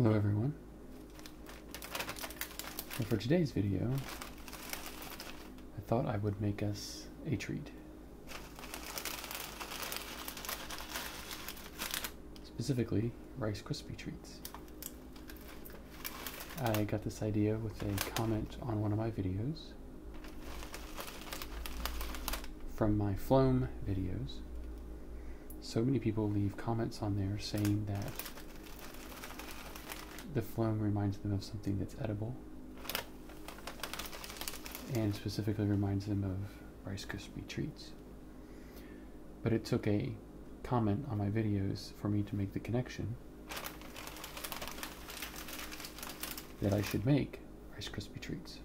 Hello everyone. So for today's video, I thought I would make us a treat. Specifically, Rice Krispie treats. I got this idea with a comment on one of my videos from my Floam videos. So many people leave comments on there saying that the Floam reminds them of something that's edible, and specifically reminds them of Rice Krispie treats. But it took a comment on my videos for me to make the connection that I should make Rice Krispie treats.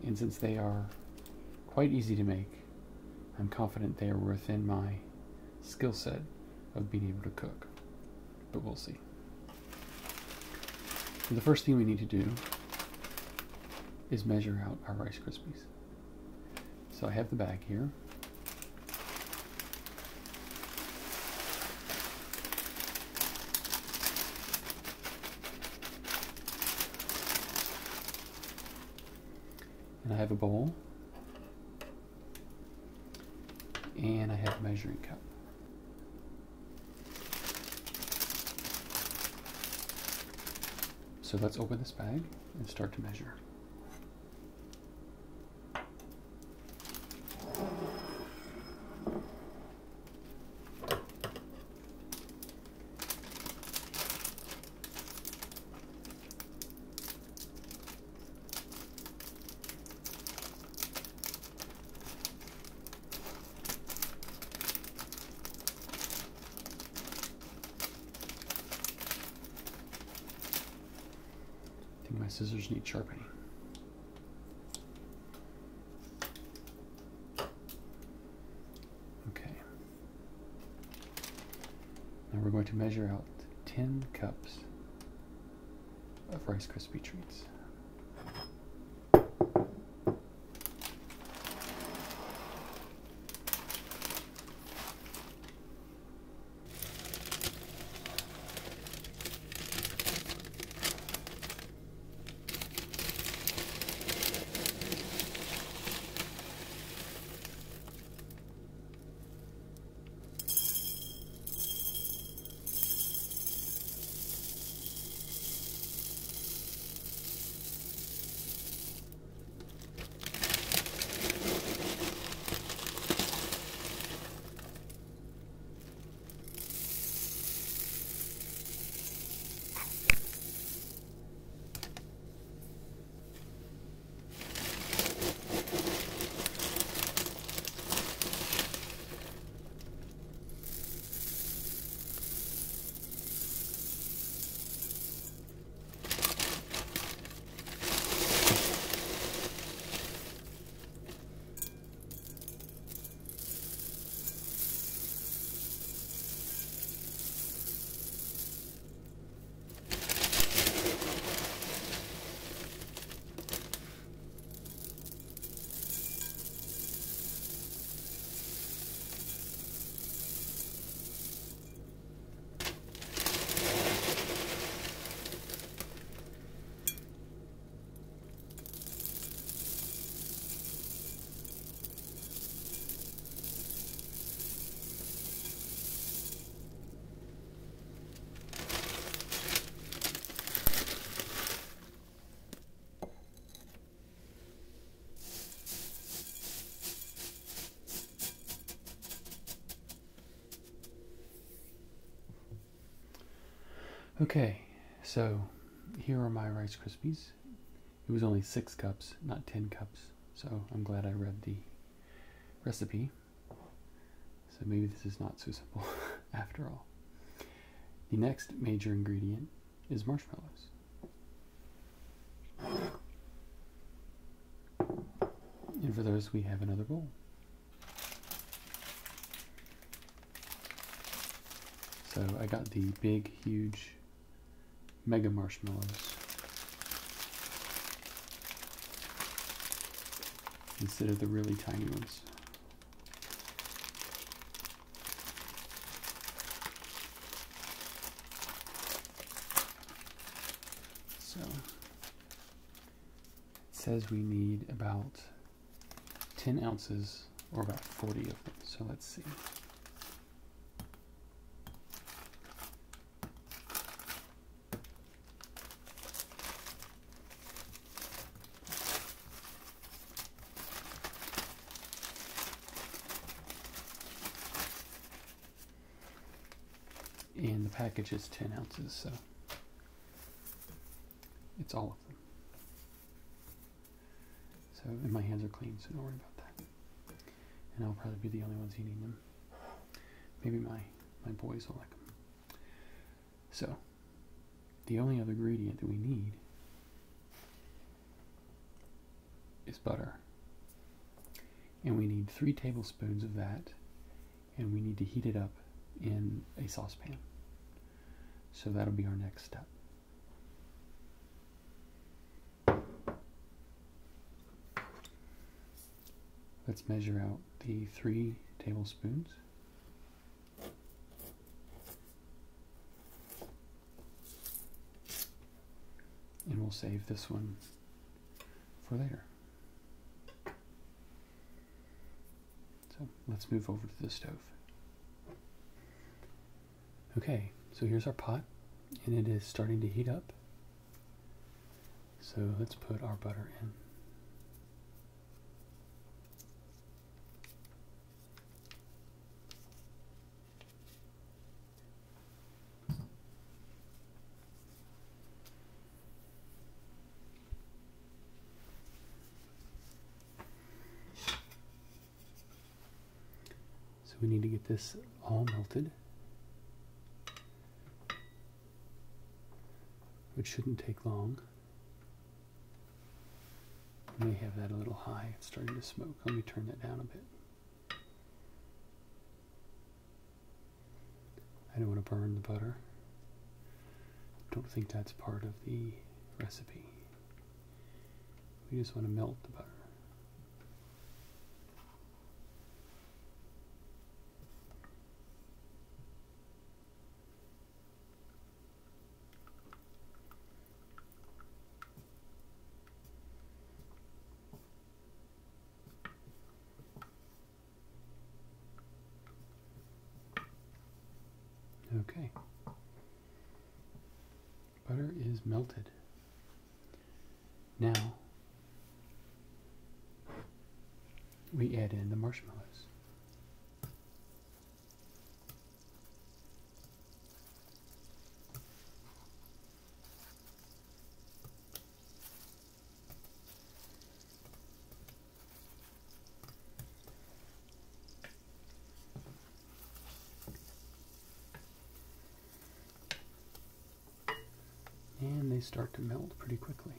And since they are quite easy to make, I'm confident they are within my skill set of being able to cook. But we'll see. So the first thing we need to do is measure out our Rice Krispies. So I have the bag here. And I have a bowl. And I have a measuring cup. So let's open this bag and start to measure. My scissors need sharpening. Okay. Now we're going to measure out 10 cups of Rice Krispie treats. Okay, so here are my Rice Krispies. It was only 6 cups, not 10 cups, so I'm glad I read the recipe. So maybe this is not so simple after all. The next major ingredient is marshmallows. And for those, we have another bowl. So I got the big, huge mega marshmallows instead of the really tiny ones. says we need about 10 ounces or about 40 of them. So let's see. And the package is 10 ounces, so it's all of them. So, and my hands are clean, so don't worry about that. And I'll probably be the only ones eating them. Maybe my boys will like them. So, the only other ingredient that we need is butter. And we need 3 tablespoons of that, and we need to heat it up in a saucepan. So that'll be our next step. Let's measure out the 3 tablespoons. And we'll save this one for later. So let's move over to the stove. Okay, so here's our pot, and it is starting to heat up. So let's put our butter in. So we need to get this all melted, which shouldn't take long. I may have that a little high. It's starting to smoke. Let me turn that down a bit. I don't want to burn the butter. Don't think that's part of the recipe. We just want to melt the butter. Okay, butter is melted. Now we add in the marshmallows. And they start to melt pretty quickly.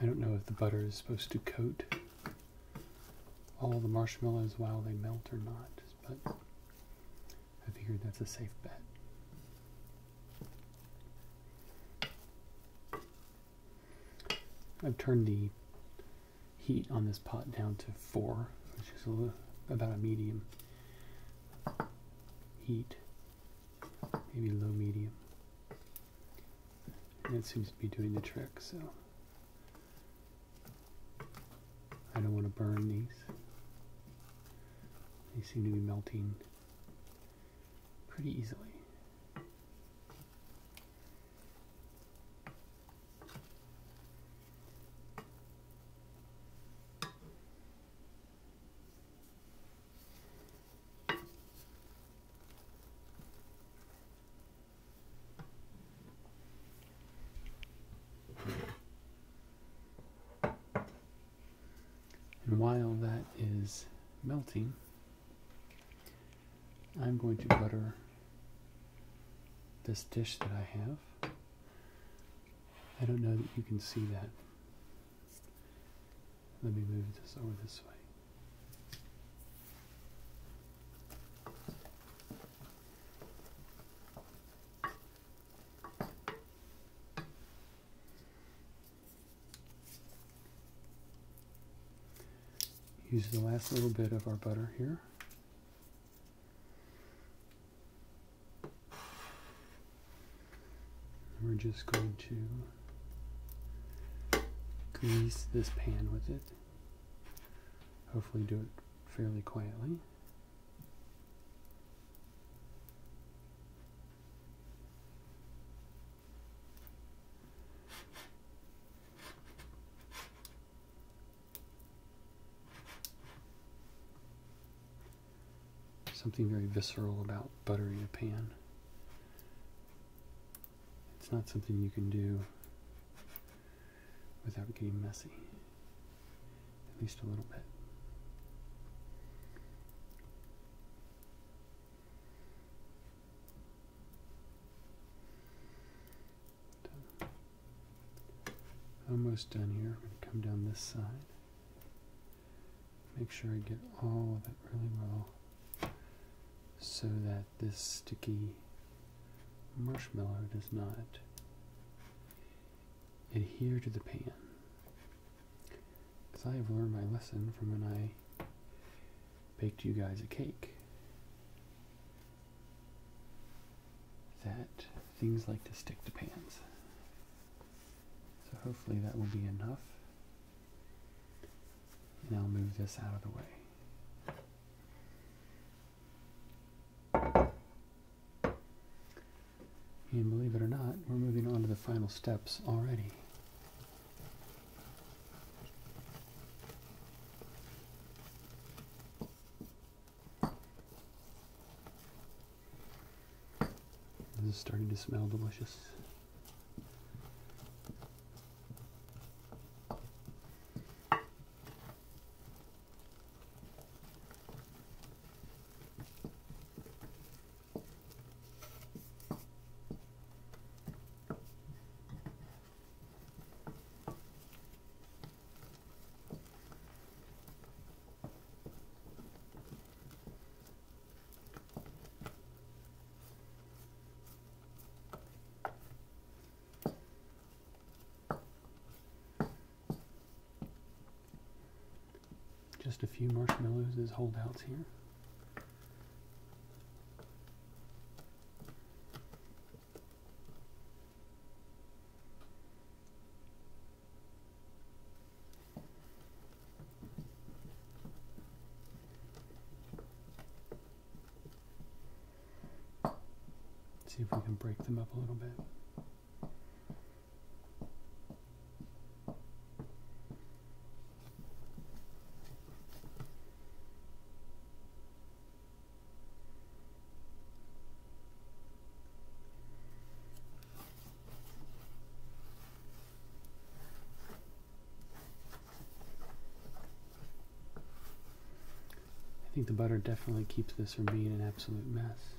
I don't know if the butter is supposed to coat all the marshmallows while they melt or not, but I figured that's a safe bet. I've turned the heat on this pot down to 4, which is about a medium heat, maybe low medium. And it seems to be doing the trick, so I don't want to burn these. They seem to be melting pretty easily. And while that is melting, I'm going to butter this dish that I have. I don't know that you can see that. Let me move this over this way. Use the last little bit of our butter here. And we're just going to grease this pan with it. Hopefully do it fairly quietly. Something very visceral about buttering a pan. It's not something you can do without getting messy, at least a little bit. Almost done here. I'm going to come down this side. Make sure I get all of it really well, so that this sticky marshmallow does not adhere to the pan. Because I have learned my lesson from when I baked you guys a cake, that things like to stick to pans. So hopefully that will be enough. And I'll move this out of the way. And believe it or not, we're moving on to the final steps already. This is starting to smell delicious. Just a few marshmallows as holdouts here. See if we can break them up a little bit. I think the butter definitely keeps this from being an absolute mess.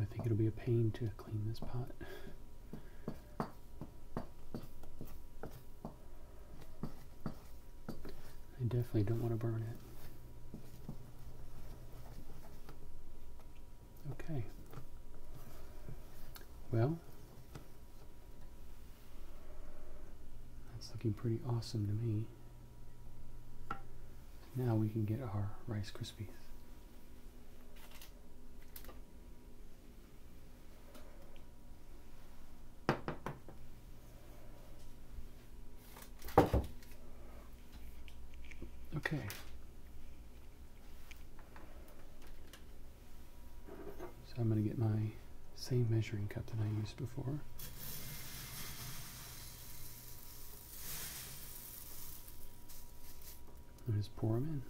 I think it'll be a pain to clean this pot. I definitely don't want to burn it. Okay. Well, that's looking pretty awesome to me. Now we can get our Rice Krispies. Okay. So I'm going to get my same measuring cup that I used before. And just pour them in.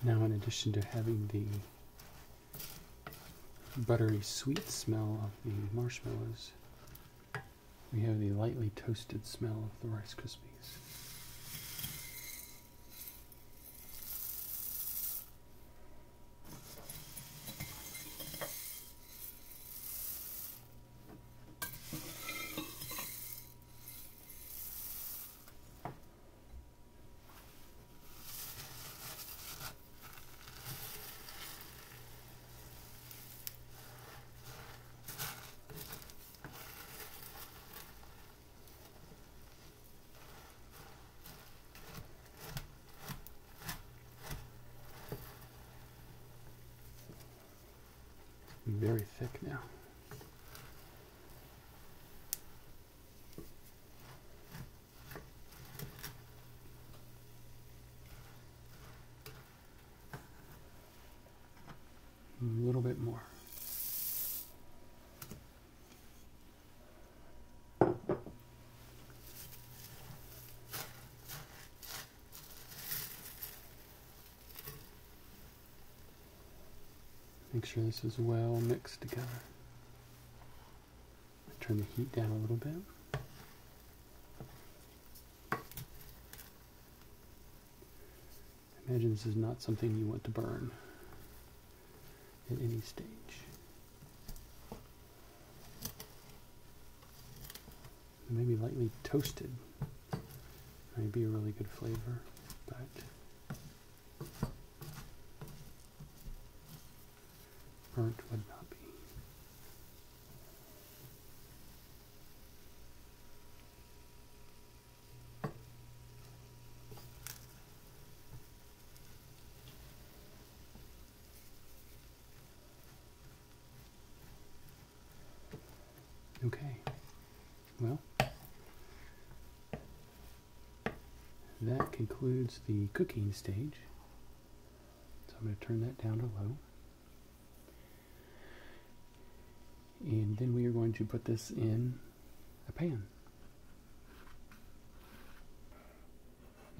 Now, in addition to having the buttery sweet smell of the marshmallows, we have the lightly toasted smell of the Rice Krispies. Very thick now. A little bit more. Make sure this is well mixed together. Turn the heat down a little bit. Imagine this is not something you want to burn at any stage. Maybe lightly toasted might be a really good flavor, but burnt would not be. Okay, well, that concludes the cooking stage. So I'm going to turn that down to low. And then we are going to put this in a pan.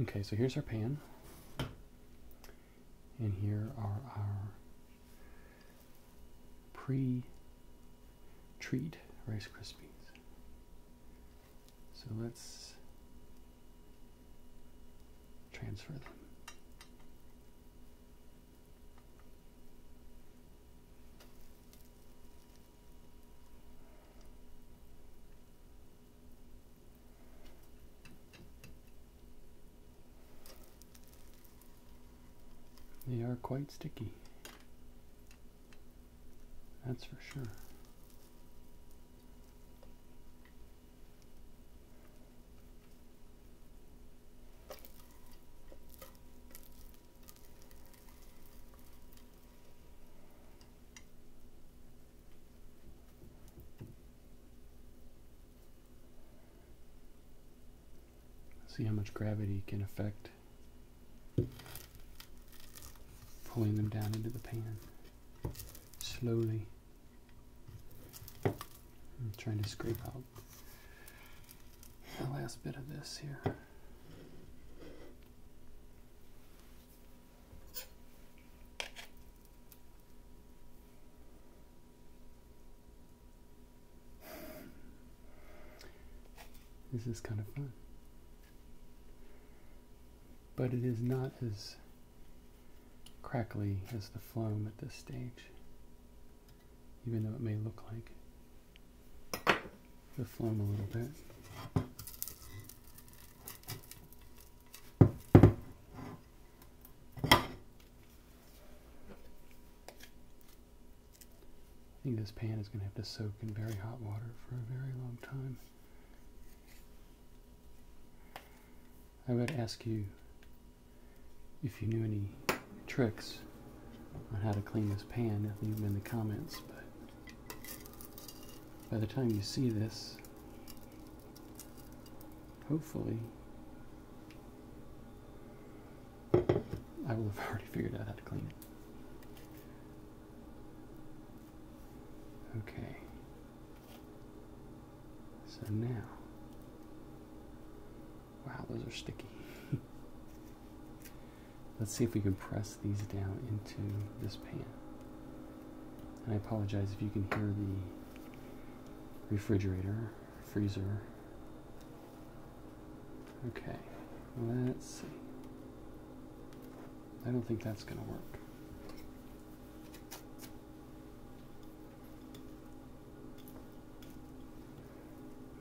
Okay, so here's our pan. And here are our pre-treat Rice Krispies. So let's transfer them. They are quite sticky. That's for sure. See how much gravity can affect pulling them down into the pan slowly. I'm trying to scrape out the last bit of this here. This is kind of fun. But it is not as crackly as the Floam at this stage, even though it may look like the Floam a little bit. I think this pan is going to have to soak in very hot water for a very long time. I would ask you if you knew any tricks on how to clean this pan, leave them in the comments, but by the time you see this, hopefully I will have already figured out how to clean it. Okay, so now, wow, those are sticky. Let's see if we can press these down into this pan. And I apologize if you can hear the refrigerator, freezer. Okay, let's see. I don't think that's going to work.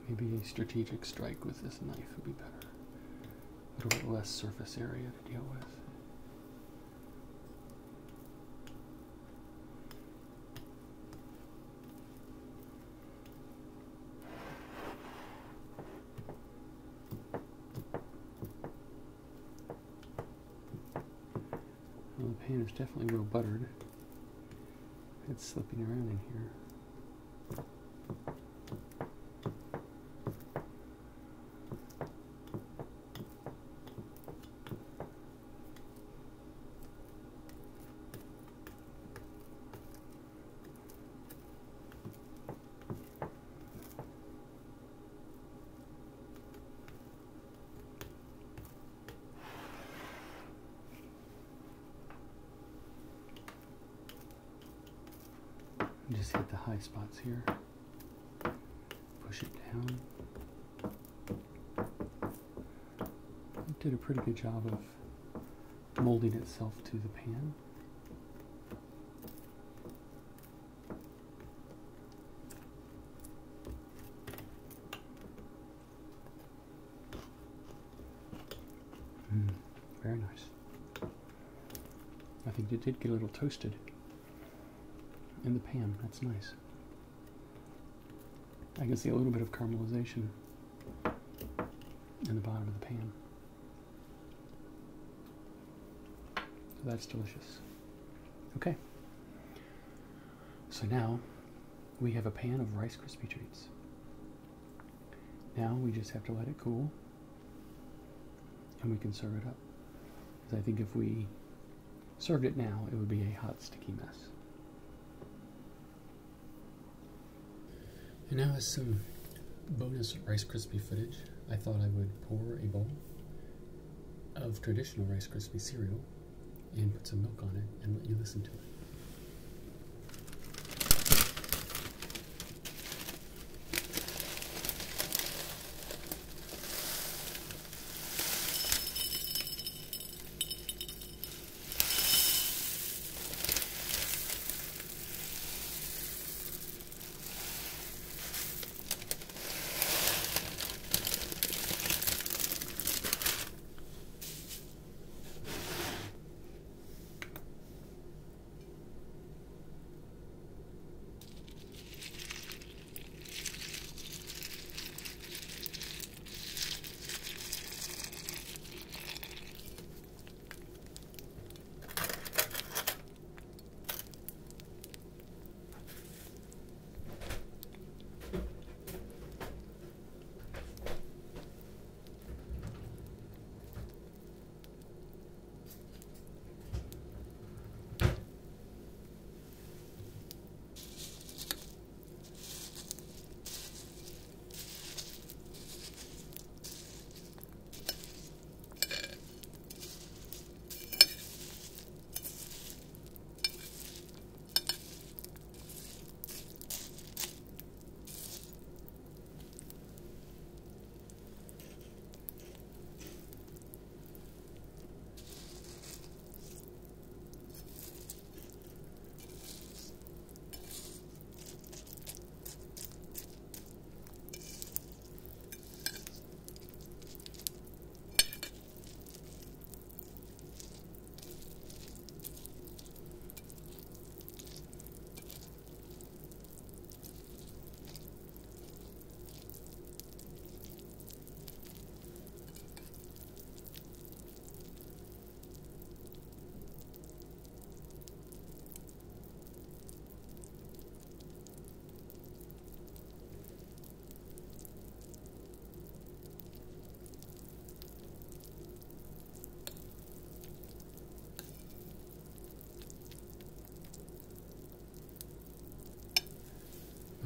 Maybe a strategic strike with this knife would be better. A little bit less surface area to deal with. Well, the pan is definitely well buttered. It's slipping around in here. Just hit the high spots here. Push it down. It did a pretty good job of molding itself to the pan. Very nice. I think it did get a little toasted in the pan. That's nice. I can see a little bit of caramelization in the bottom of the pan. So that's delicious. Okay. So now we have a pan of Rice Krispie treats. Now we just have to let it cool and we can serve it up. Because I think if we served it now, it would be a hot, sticky mess. And now as some bonus Rice Krispie footage, I thought I would pour a bowl of traditional Rice Krispie cereal and put some milk on it and let you listen to it.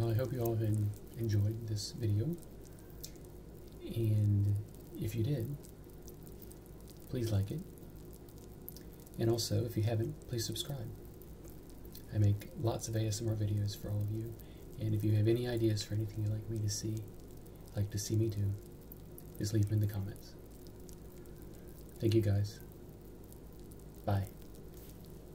Well, I hope you all have enjoyed this video, and if you did, please like it, and also, if you haven't, please subscribe. I make lots of ASMR videos for all of you, and if you have any ideas for anything you'd like to see me do, just leave them in the comments. Thank you guys. Bye.